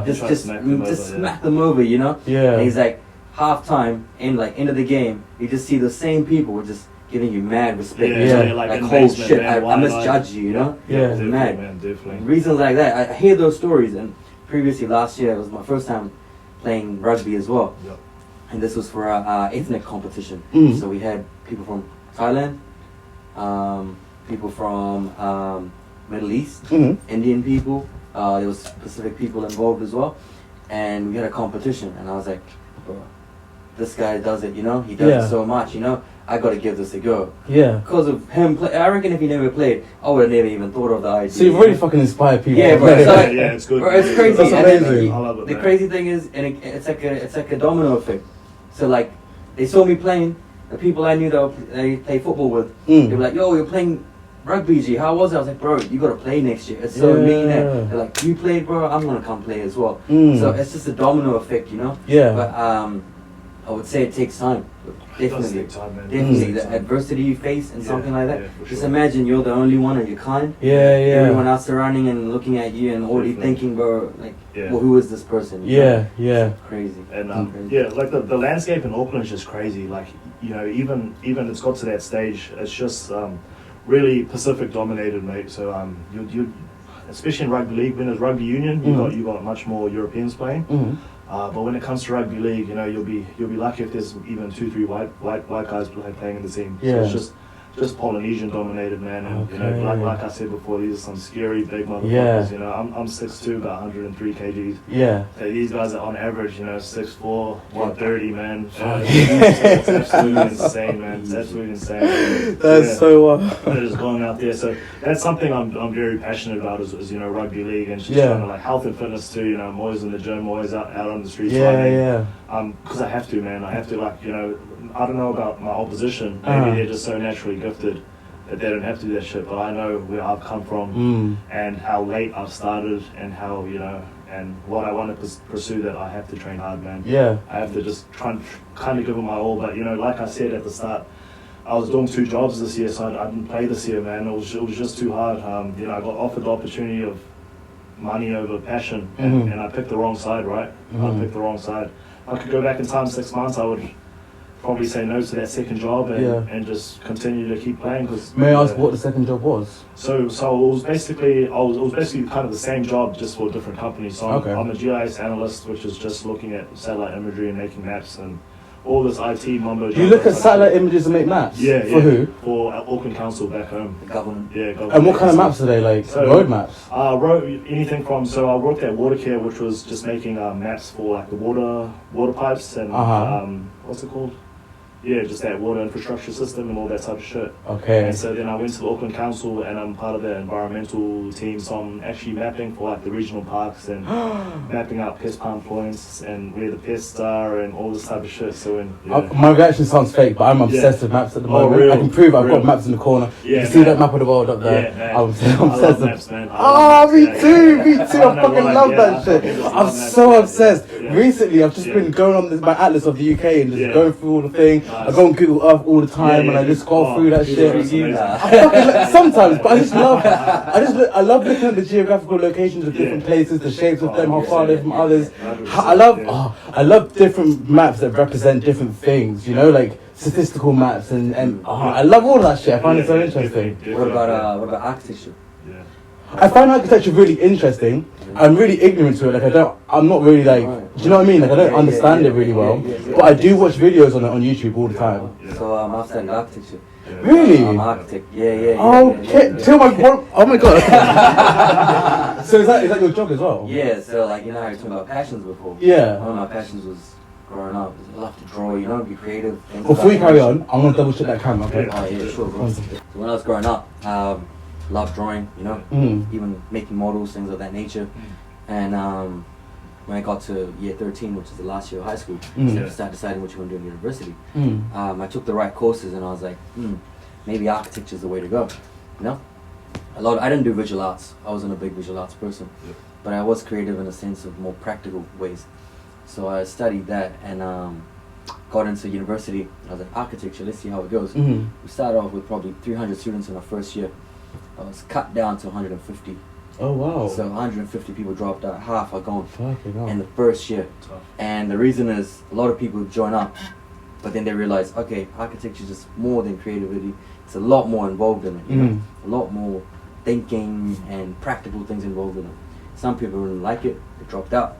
just smack them over, Yeah. And he's like, half time, end of the game, you just see the same people just giving you mad respect. Like holy shit, man, I misjudged you, Yeah, mad. Man, definitely. Reasons like that, I hear those stories, and previously last year it was my first time playing rugby as well. Yep. And this was for our ethnic competition. So we had people from Thailand, people from Middle East, Indian people, there was Pacific people involved as well, and we had a competition, and I was like, bro, this guy does it, he does it so much, I gotta give this a go. Yeah. Because of him, I reckon if he never played, I would have never even thought of the idea. So you've already fucking inspired people. Yeah, bro. It's good. Bro, it's crazy. That's amazing. I love it, the crazy thing is, and it's like a domino effect. So like, they saw me playing, the people I knew that I played football with, they were like, yo, you're playing rugby, G. How was it? I was like, bro, you got to play next year. It's so mean. They're like, you played, bro? I'm going to come play as well. So it's just a domino effect, you know? Yeah. But I would say it takes time. Definitely. Definitely. The adversity you face and something like that. Just imagine you're the only one of your kind. Everyone else surrounding and looking at you and already thinking, bro, like, well, who is this person? You know? It's crazy. And crazy. like the landscape in Auckland is just crazy. Like, you know, even it's got to that stage. It's just really Pacific dominated, mate. So you especially in rugby league, when it's rugby union, you got much more Europeans playing. But when it comes to rugby league, you know, you'll be lucky if there's even 2-3 white guys playing in the team. So it's just Polynesian dominated, man. And you know, like I said before, these are some scary big motherfuckers. You know, I'm 6'2", about 103 kgs. So these guys are on average, you know, 6'4", 130, man. It's absolutely insane, man. It's absolutely insane. That's so they're just going out there. So that's something I'm very passionate about is you know, rugby league and just trying to like health and fitness too. You know, I'm always in the gym, always out on the streets running. Because I have to, man. I have to, like, you know, I don't know about my opposition. Maybe they're just so naturally gifted that they don't have to do that shit. But I know where I've come from and how late I've started and how, you know, and what I want to pursue, that I have to train hard, man. I have to just try and kind of give it my all. But, you know, like I said at the start, I was doing 2 jobs this year, so I didn't play this year, man. It was just too hard. You know, I got offered the opportunity of money over passion, and I picked the wrong side, right? I picked the wrong side. If I could go back in time 6 months, I would probably say no to that second job and just continue to keep playing. Cause, may I ask what the second job was? So it was basically kind of the same job, just for a different company. So I'm a GIS analyst, which is just looking at satellite imagery and making maps and all this IT mumbo. You look at satellite images and make maps? For who? For Auckland Council back home. The government. Government. And what kind of maps are they, like? So, road maps? Anything from, so I worked at Water Care, which was just making maps for like the water pipes and what's it called? Just that water infrastructure system and all that type of shit. And so then I went to the Auckland Council and I'm part of the environmental team, so I'm actually mapping for like the regional parks and mapping out pest palm points and where the pests are and all this type of shit. So my reaction sounds fake, but I'm obsessed with maps at the moment. Real? I can prove I've got maps in the corner. You can see that map of the world up there. I'm obsessed with maps, man. Me too. I fucking love that shit. I'm so obsessed. Recently, I've just been going on my atlas of the UK and just going through all the thing. I go on Google Earth all the time and I just scroll through that shit. Sometimes, but I just love. I love looking at the geographical locations of different places, the shapes of them, how far they're from others. I love different maps that represent different things. You know, like statistical maps and I love all that shit. I find it so interesting. What about architecture? I find architecture really interesting. I'm really ignorant to it. Like I'm not really like, do you know what I mean? Like I don't understand it really well. But I do watch videos on it on YouTube all the time. So I've studied architecture. Really? I'm an architect. Oh my god. So is that your job as well? Yeah. So like, you know, I was talking about passions before. Yeah. One of my passions was growing up. I love to draw. You know, be creative. Before you carry on, I'm gonna double check that camera. Okay? Oh yeah, sure, bro. So when I was growing up, loved drawing, you know, even making models, things of that nature. And when I got to year 13, which is the last year of high school, I started deciding what you want to do in university. I took the right courses and I was like, maybe architecture is the way to go, you know? I didn't do visual arts. I wasn't a big visual arts person, but I was creative in a sense of more practical ways. So I studied that and got into university. I was like, architecture, let's see how it goes. We started off with probably 300 students in our first year. I was cut down to 150. Oh wow. So 150 people dropped out, half are gone in the first year. And the reason is a lot of people join up, but then they realize, okay, architecture is just more than creativity. It's a lot more involved in it, you know? A lot more thinking and practical things involved in it. Some people didn't like it, they dropped out.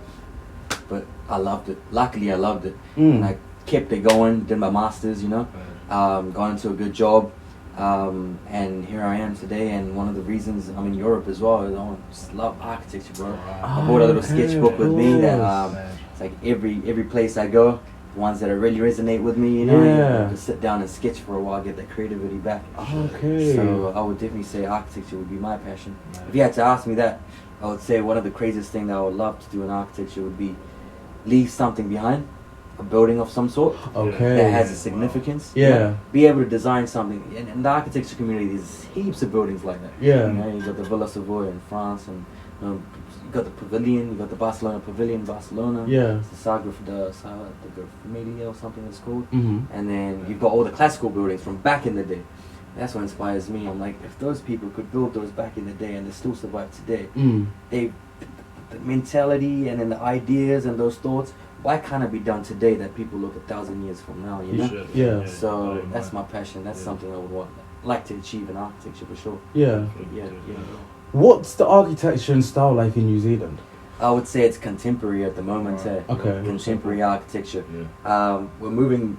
But I loved it. Luckily I loved it. And I kept it going, did my masters, you know, got into a good job. And here I am today, and one of the reasons I'm in Europe as well is I just love architecture, bro. I brought a little sketchbook with me that it's like every place I go, the ones that really resonate with me, you know, just sit down and sketch for a while, get that creativity back. So I would definitely say architecture would be my passion. If you had to ask me that, I would say one of the craziest things that I would love to do in architecture would be leave something behind. a building of some sort. Okay. That has a significance. Yeah. You know? Be able to design something. In the architecture community, there's heaps of buildings like that. Yeah. You know, you got the Villa Savoy in France, and you got the Pavilion. You got the Barcelona Pavilion, Barcelona. Yeah. It's the Sagra Familia or something it's called. Mm-hmm. And then you've got all the classical buildings from back in the day. That's what inspires me. I'm like, if those people could build those back in the day and they still survive today, the mentality and then the ideas and those thoughts, why can't it be done today that people look 1,000 years from now, you know? Yeah. So that's my passion. That's something I would like to achieve in architecture for sure. Yeah. Yeah. What's the architecture and style like in New Zealand? I would say it's contemporary at the moment. Okay. Contemporary architecture. We're moving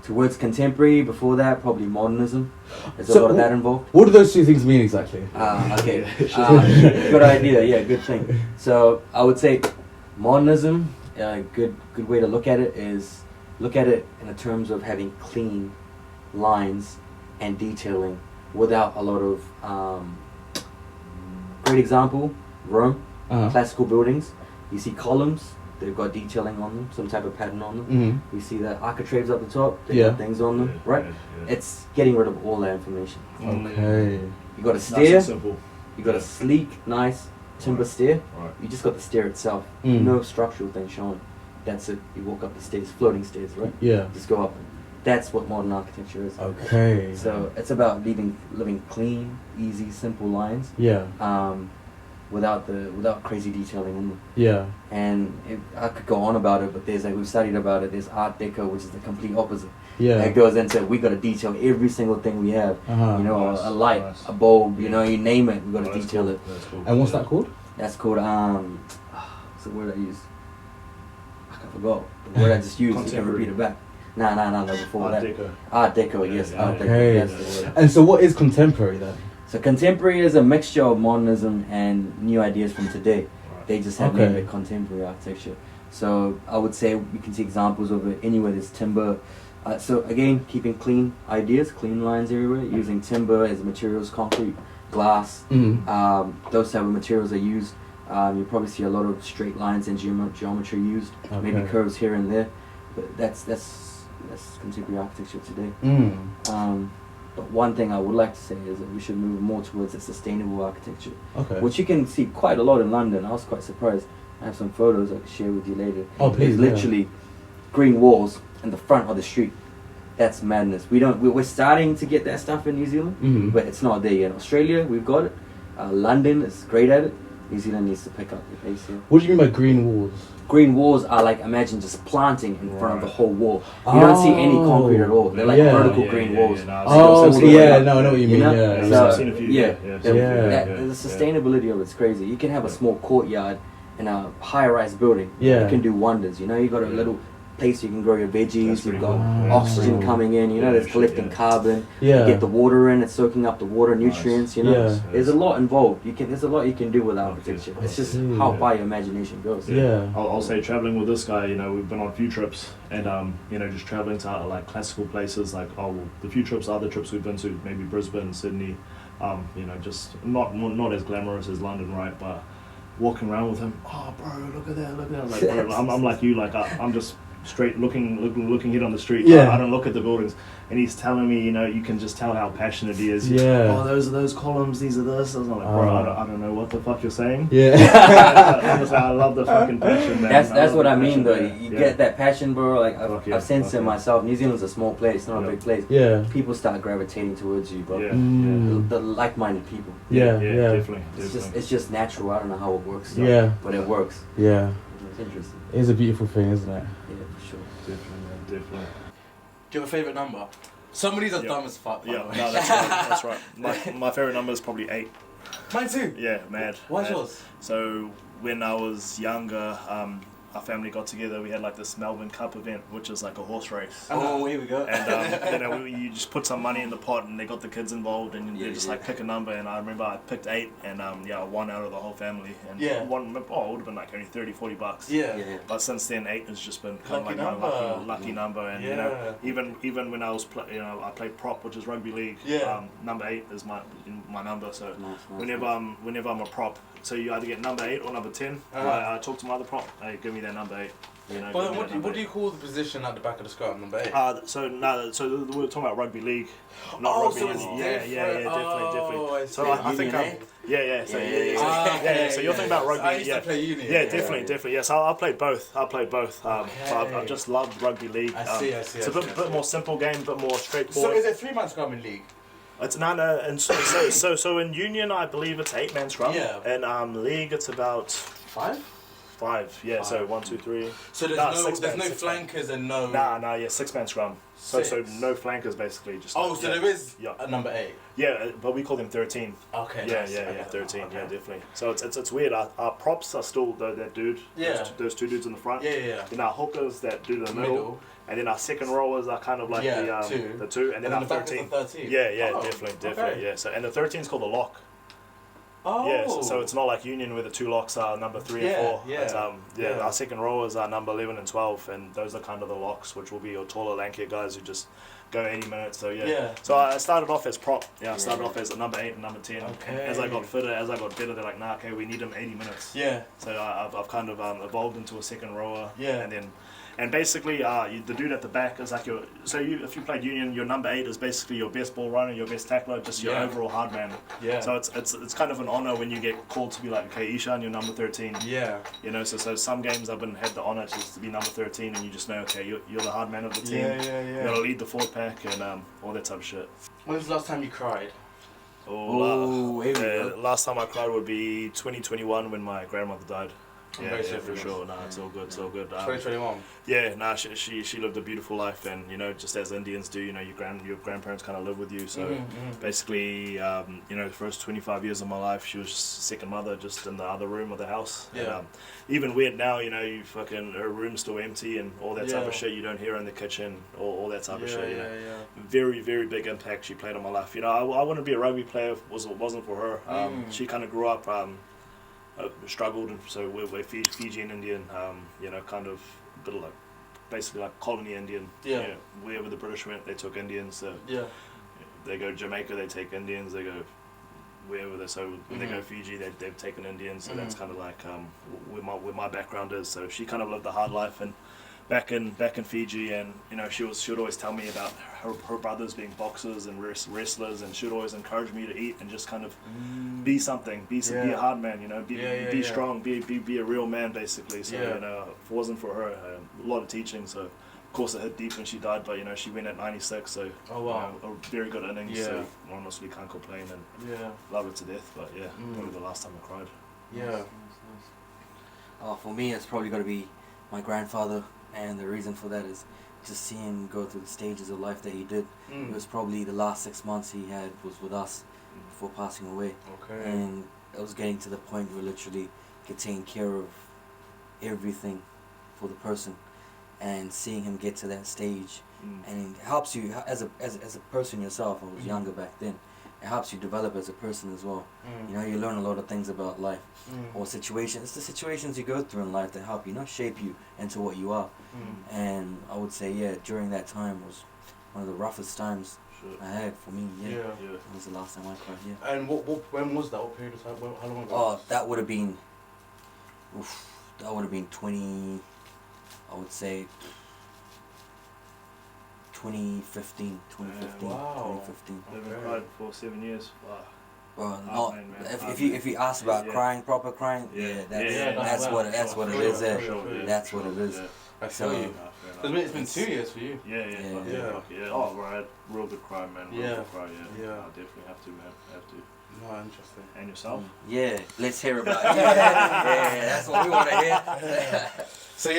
towards contemporary. Before that, probably modernism. There's a lot of that involved. What do those two things mean exactly? Okay. Good idea. Yeah, good thing. So I would say modernism. A good way to look at it is look at it in the terms of having clean lines and detailing without a lot of. Great example, Rome, classical buildings. You see columns. They've got detailing on them, some type of pattern on them. Mm-hmm. We see the architraves up the top, they got things on them, right? It's getting rid of all that information. Okay. You got a stair, Nice and simple. you got a sleek, nice timber stair. Right. You just got the stair itself, no structural thing showing. That's it. You walk up the stairs, floating stairs, right? Yeah. Just go up. That's what modern architecture is. Okay. So it's about living clean, easy, simple lines. Yeah. Without crazy detailing in them. Yeah. And I could go on about it, but we've studied about it. There's Art Deco, which is the complete opposite. Yeah. It goes into we got to detail every single thing we have. You know, Nice, a light, nice. a bulb. You know, you name it, we got to detail it. That's cool. And what's that called? That's called what's the word I use? I forgot the word I just used. You can repeat it back. No, before Art that. Deco. Art Deco, yes. Art Deco. Okay. That's the word. And so what is contemporary then? So contemporary is a mixture of modernism and new ideas from today. They just have named it contemporary architecture. So I would say we can see examples of it anywhere there's timber. So again, keeping clean ideas, clean lines everywhere, using timber as materials, concrete, glass. Those type of materials are used. You probably see a lot of straight lines and geometry used, maybe curves here and there. But that's contemporary architecture today. But one thing I would like to say is that we should move more towards a sustainable architecture, which you can see quite a lot in London. I was quite surprised. I have some photos I can share with you later. Oh, please. There's literally green walls in the front of the street. That's madness. We're starting to get that stuff in New Zealand, but it's not there yet. In Australia, we've got it. London is great at it. New Zealand needs to pick up the pace here. What do you mean by green walls? Green walls are like, imagine just planting in front of the whole wall. You don't see any concrete at all. They're like vertical green walls. No, I know what you mean. I've seen a few. The sustainability of it's crazy. You can have a small courtyard in a high-rise building. Yeah. You can do wonders. You know, you got a little place you can grow your veggies. You've got cool. oxygen coming in. You know, there's collecting carbon. Yeah. You get the water in. It's soaking up the water nutrients. You know, Yeah. there's a lot involved. There's a lot you can do with architecture. It's just how far your imagination goes. Yeah. I'll say traveling with this guy, you know, we've been on a few trips and you know, just traveling to like classical places like the few trips, other trips we've been to, maybe Brisbane, Sydney, you know, just not as glamorous as London, right? But walking around with him, oh bro, look at that. Like, bro, I'm like you, like I'm just straight looking hit on the street. Yeah. I don't look at the buildings, and he's telling me, you know, you can just tell how passionate he is. Yeah. Oh, those are those columns. These are this. I was like, bro, I don't know what the fuck you're saying. Yeah. Honestly, I love the fucking passion, man. That's what I mean, though. Man. You get that passion, bro. Like Fuck I've sensed it myself. New Zealand's a small place, not a big place. Yeah. People start gravitating towards you, bro. Yeah. The like-minded people. Yeah. Definitely. It's just natural. I don't know how it works. Yeah. But it works. Yeah. It's interesting. It is a beautiful thing, isn't it? Yeah, for sure. Definitely. Do you have a favourite number? Somebody's as dumb as fuck. Yeah, no, that's right. My favorite number is probably 8. Mine too. Yeah, mad. Why's mad. yours? So when I was younger, our family got together. We had like this Melbourne Cup event, which is like a horse race. Oh, here we go. And you know, you just put some money in the pot, and they got the kids involved, and they just like pick a number. And I remember I picked 8, and I won out of the whole family. And it would have been like only $30-40. Yeah. But since then, 8 has just been kind Lucky of like my number. lucky number. And you know, even when I was I played prop, which is rugby league. Yeah. Number 8 is my number. So Nice. whenever I'm a prop, so you either get number 8 or number 10. I talk to my other prop. Hey, give me that number 8. You know, but what do you call the position at the back of the scrum, number 8? So we're talking about rugby league, not rugby so union. it's Definitely. So I think So you're thinking about rugby? I used to play union. Yeah, definitely. Yes, I played both. So I've just loved rugby league. I see. It's a bit more simple game, but more straightforward. So is it 3-man scrum in league? It's and so in union I believe it's 8-man scrum. Yeah. And league it's about 5. 5, yeah. So 1, 2, 3. So there's no flankers and no. Nah, 6-man scrum. So no flankers basically. Just there is a number 8. Yeah, but we call them 13. Okay. Yeah, 13. Okay. Yeah, definitely. So it's weird. Our props are still that dude. Yeah. Those 2 dudes in the front. Yeah. Then our hookers that do the middle. And then our second rowers are kind of like the 2, and then our 13. Yeah, definitely. Okay. Yeah. So and the 13 is called the lock. Oh. Yeah, so it's not like union where the 2 locks are number 3 and 4. It's, our second rowers are number 11 and 12, and those are kind of the locks, which will be your taller, lankier guys who just go 80 minutes. So So I started off as prop. Yeah, I started off as a number 8 and number 10. Okay. As I got fitter, as I got better, they're like, nah, okay, we need them 80 minutes. Yeah. So I've kind of evolved into a second rower. Yeah. And basically, the dude at the back is like if you played union, your number 8 is basically your best ball runner, your best tackler, just your overall hard man. Yeah. So it's kind of an honor when you get called to be like, okay, Eshaan, you're number 13. Yeah. You know, so some games I've had the honor to be number 13, and you just know, okay, you're the hard man of the team. Yeah. You're gonna lead the forward pack and all that type of shit. When was the last time you cried? Last time I cried would be 2021 when my grandmother died. Yeah, for sure. Nah, it's all good. 2021. Yeah, nah, she lived a beautiful life, and just as Indians do, your grandparents kind of live with you. So basically, the first 25 years of my life, she was just second mother, just in the other room of the house. Yeah. And, even weird now, her room's still empty and all that type of shit. You don't hear her in the kitchen, all that type of shit. Yeah. Very, very big impact she played on my life. I wouldn't be a rugby player if it wasn't for her. She kind of grew up. Struggled, and so we're Fijian Indian, kind of bit of basically like colony Indian. Yeah. Wherever the British went, they took Indians. So they go Jamaica, they take Indians. They go wherever when they go Fiji, they've taken Indians. So that's kind of like where my background is. So she kind of lived a hard life and back in Fiji, and she would always tell me about her brothers being boxers and wrestlers, and she would always encourage me to eat and just kind of be something, be a hard man, be strong, be a real man basically. So if it wasn't for her, a lot of teaching. So of course it hit deep when she died, but she went at 96, so a very good innings. So honestly can't complain, and love her to death. But probably the last time I cried. Yeah. For me, it's probably got to be my grandfather. And the reason for that is to see him go through the stages of life that he did. It was probably the last 6 months he had was with us before passing away. Okay. And it was getting to the point where literally taking care of everything for the person, and seeing him get to that stage, and it helps you as a person yourself. I was younger back then. It helps you develop as a person as well. You learn a lot of things about life or situations. It's the situations you go through in life that help you, shape you into what you are. And I would say, during that time was one of the roughest times I had for me. It was the last time I cried. And when was that? What period of time? How long ago? Oh, that would have been 20. I would say 2015. Wow. 2015. I've been cried for 7 years. Wow. Well, if you ask about crying, proper crying, that's what it is. That's what it is. I feel you. It's been 2 years for you. Yeah. Oh, bro, I had real good cry, man. Real good cry, yeah. I definitely have to, man. Have to. No, interesting. And yourself? Yeah, let's hear about it. Yeah, that's what we want to hear. So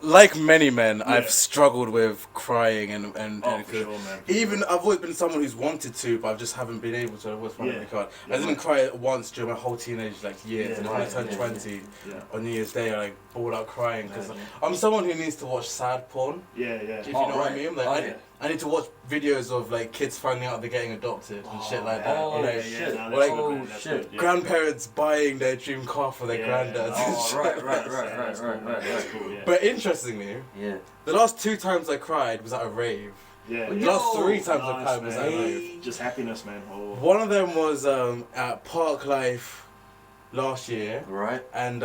like many men, I've struggled with crying and for sure, man. Even I've always been someone who's wanted to, but I just haven't been able to. I always found it hard. I didn't cry once during my whole teenage years, and when I turned 20 on New Year's Day, I bawled out crying because I'm someone who needs to watch sad porn. If you know what I mean, I need to watch videos of kids finding out they're getting adopted and shit like that. Shit. Grandparents buying their dream car for their granddads. Right. Cool, But interestingly, the last 2 times I cried was at a rave. The last 3 times I cried was at a rave. Just happiness, man. One of them was at Park Life last year. Right. And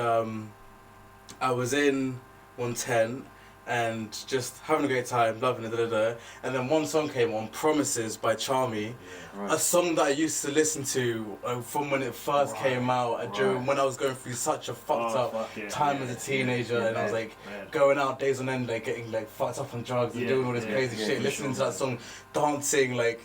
I was in 110 and just having a great time, loving it, and then one song came on, Promises by Charmy, Right. a song that I used to listen to from when it first came out, during when I was going through such a fucked up time as a teenager, and I was like going out days on end, like getting like fucked up on drugs and doing all this crazy shit, listening to that song, dancing like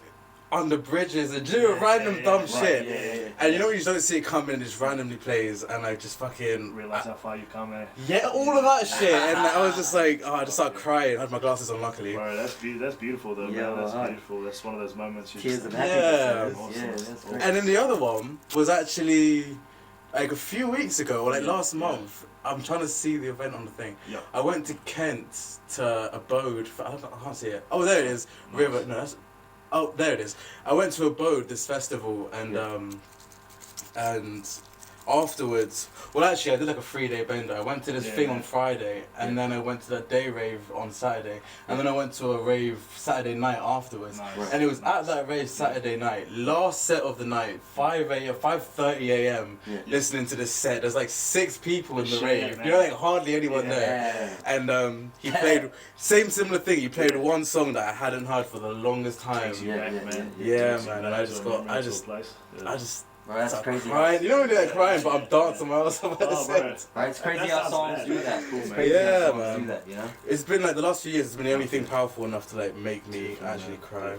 on the bridges and doing random dumb shit. And you know when you don't see it coming, it just randomly plays, and I just fucking realize how far you come, eh? Yeah, all of that shit, and I was just like, oh, I just started crying. I had my glasses on, luckily. Bro, that's beautiful though, man. That's beautiful. That's one of those moments. Tears of happiness. Awesome. That's great. And then the other one was actually like a few weeks ago, or like last month. I'm trying to see the event on the thing. I went to Kent to Abode. I can't see it. Oh, there it is. Nice. River. No, that's. Oh, there it is. I went to Abode, this festival, and afterwards, well, actually, I did like a 3-day bender. I went to this thing on Friday, and then I went to that day rave on Saturday, and then I went to a rave Saturday night afterwards. Nice. And it was at that rave Saturday night, last set of the night, 5:30 a.m. Listening to this set. There's like 6 people in the rave. You know, like hardly anyone there. And he played similar thing. He played one song that I hadn't heard for the longest time. Yeah, man. And I just. Bro, that's crazy. Crying. You don't really like crying, but I'm dancing my ass off at the set. Right, it's crazy how songs do that. It's crazy how songs do that, you know? It's been like the last few years, it's been the only thing powerful enough to like make me actually cry.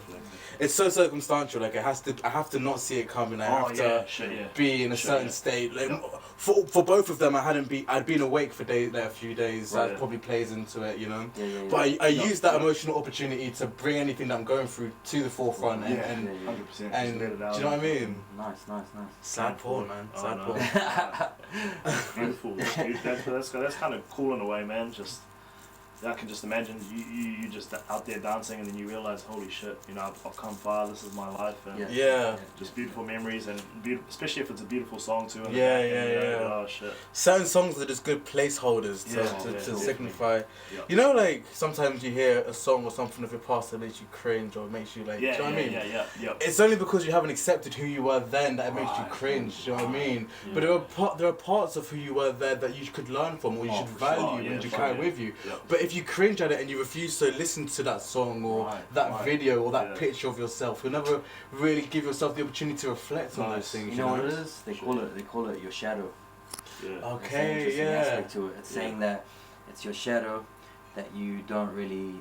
It's so circumstantial, like I have to not see it coming. I have to be in a certain state. Like for both of them, I'd been awake for a few days. So that probably plays into it, you know. But I used that emotional opportunity to bring anything that I'm going through to the forefront and 100%. Do you know what I mean? Nice. Sad porn, man. Sad porn. Beautiful. That's kind of cool in a way, man. Just I can just imagine you just out there dancing, and then you realize, holy shit, you know, I've come far. This is my life. And just beautiful memories, and especially if it's a beautiful song too. Oh shit. Certain songs are just good placeholders to signify. You know, like sometimes you hear a song or something of your past that makes you cringe or makes you like. Do you know what I mean? It's only because you haven't accepted who you were then that it makes you cringe. Do you know what I mean? But there are parts of who you were there that you could learn from, or you should value and you carry with you. But if you cringe at it and you refuse to listen to that song or that video or that picture of yourself, you'll never really give yourself the opportunity to reflect on those things. You know what it is? They call it your shadow. Okay, aspect to it. It's saying that it's your shadow that you don't really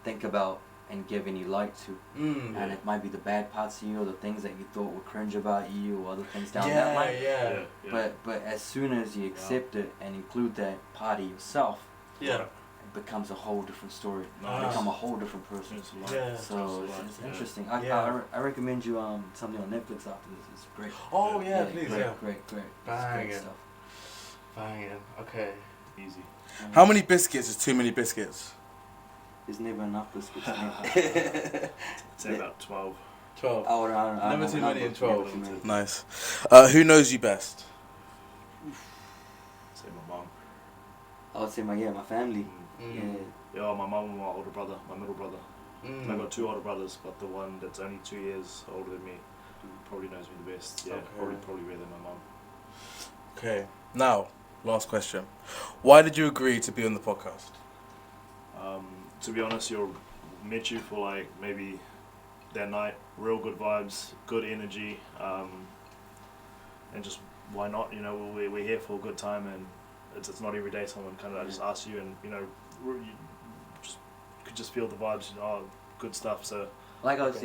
think about and give any light to. And it might be the bad parts of you or the things that you thought were cringe about you or other things down that line. But as soon as you accept it and include that part of yourself, it becomes a whole different story. You become a whole different person. So it's interesting. I recommend you something on Netflix after this. It's great. Oh yeah, please. Great. Banging. Stuff. Banging. Okay. Easy. How many biscuits is too many biscuits? There's never enough biscuits. Say about 12. 12. Never too many in 12. Nice. Who knows you best? Say my mom. I would say my family. Yeah, my mom and my older brother, my middle brother. I've got 2 older brothers, but the one that's only 2 years older than me probably knows me the best. Yeah, probably better than my mom. Okay. Now, last question. Why did you agree to be on the podcast? To be honest, met you for like maybe that night. Real good vibes, good energy, and just why not? You know, we're here for a good time, and it's not every day someone kind of just asks you, and you know, you could just feel the vibes. You know, good stuff. So like I was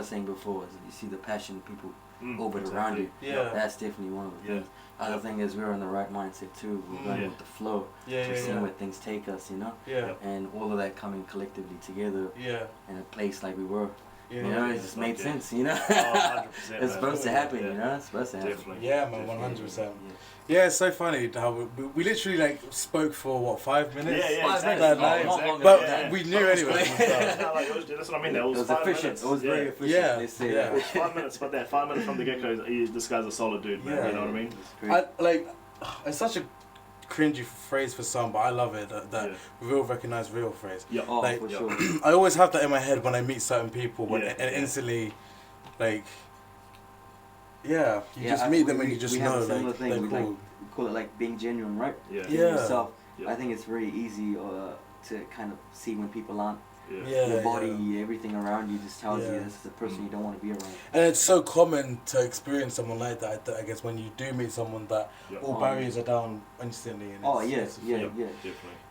saying before, you see the passion people orbit around you. That's definitely one of the things. Other thing is we're in the right mindset too. We're going with the flow. We're seeing where things take us, you know. And all of that coming collectively together. In a place like we were. You know, it just made sense, you know. 100%, it's supposed to happen, you know. It's supposed to happen. Definitely. Yeah, man, 100%. Yeah, it's so funny how we literally like spoke for what 5 minutes. Exactly. But we knew anyway. That's what I mean. It was efficient. It was very efficient. It was 5 minutes, but that 5 minutes from the get-go, this guy's a solid dude, man. You know what I mean? It's such a cringy phrase for some, but I love it. That real recognize real phrase. For sure. I always have that in my head when I meet certain people, and instantly, like. yeah, you just meet them and you just know, like, they're cool. We call it like being genuine, right? Yeah. Being yourself. I think it's very easy to kind of see when people aren't. Your body, everything around you just tells you this is a person you don't want to be around. And it's so common to experience someone like that, I guess, when you do meet someone that all barriers are down instantly. And definitely.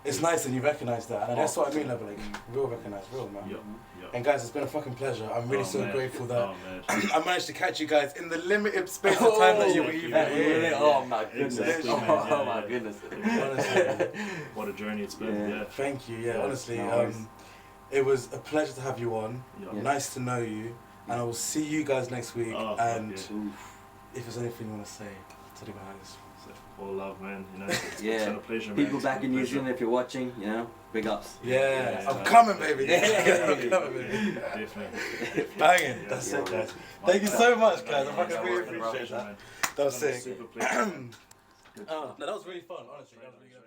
It's nice and you recognise that, and that's what I mean, like real recognise, real, man. And guys, it's been a fucking pleasure. I'm really grateful that I managed to catch you guys in the limited space of time that you were even here. Oh my goodness. Exactly, Oh my goodness. Honestly. What a journey it's been. Thank you, honestly. It was a pleasure to have you on. Nice to know you. And I will see you guys next week. And if there's anything you want to say to the guys. All love, man. You know, it's been a pleasure, people man. back in New Zealand, if you're watching, you know, big ups. I'm coming, baby. I'm coming, baby. Definitely. Banging. That's it, guys. Thank you so much, guys. I fucking really appreciate that. That was sick. Super pleasure. No, that was really fun, honestly. That was really good.